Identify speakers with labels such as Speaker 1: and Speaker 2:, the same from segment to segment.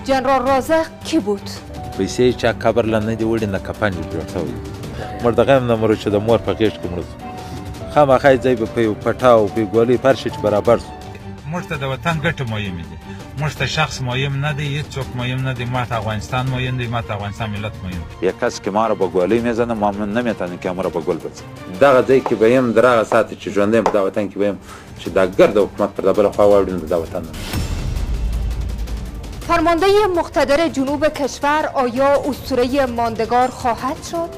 Speaker 1: جنرال رازق کی بود؟
Speaker 2: پیسې چا قبر لا نه دی وړي نه کفن یې جوړ شوی مړ د غم نه مړ چې د مور په غېږ کې مړ شو خامخا ځای به په یو پټاو په ګولۍ فرش چې برابر شو
Speaker 3: موږ ته د وطن ګټه مهمه دي موږ ته شخص مهم نه دی هیڅوک مهم نه دی ما ته افغانستان مهم دی ما ته افغانستان ملت مهم دی
Speaker 2: یا کس که ما را به گولی میزنه ما نمیتونه که ما را به گل بزنه دغه ځای کې به یم در هغه ساعت چې ژوندی یم په دا وطن کې به یم چې دا ګرد حکومت پر دا بله خوا واوړي نو د دا وطن
Speaker 1: فرمانده مقتدر جنوب کشور آیا اسطوره ماندگار خواهد شد؟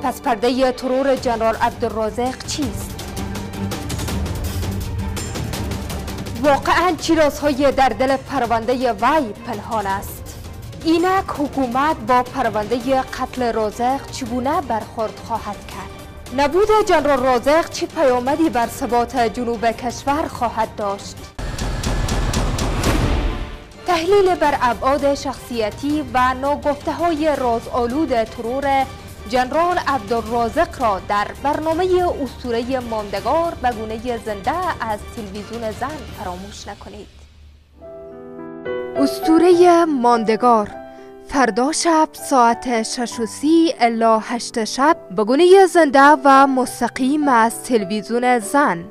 Speaker 1: پس پرده ترور جنرال عبدالرازق چیست؟ واقعاً چی رازهای در دل پرونده وی پنهان است؟ اینک حکومت با پرونده قتل رازق چگونه برخورد خواهد کرد؟ نبود جنرال رازق چه پیامدی بر ثبات جنوب کشور خواهد داشت؟ تحلیل بر ابعاد شخصیتی و ناگفته‌های رازآلود ترور جنرال عبدالرازق را در برنامه اسطوره ماندگار به گونه زنده از تلویزیون زن فراموش نکنید. اسطوره ماندگار فردا شب ساعت 6:30 الی 8 شب به گونه زنده و مستقیم از تلویزیون زن.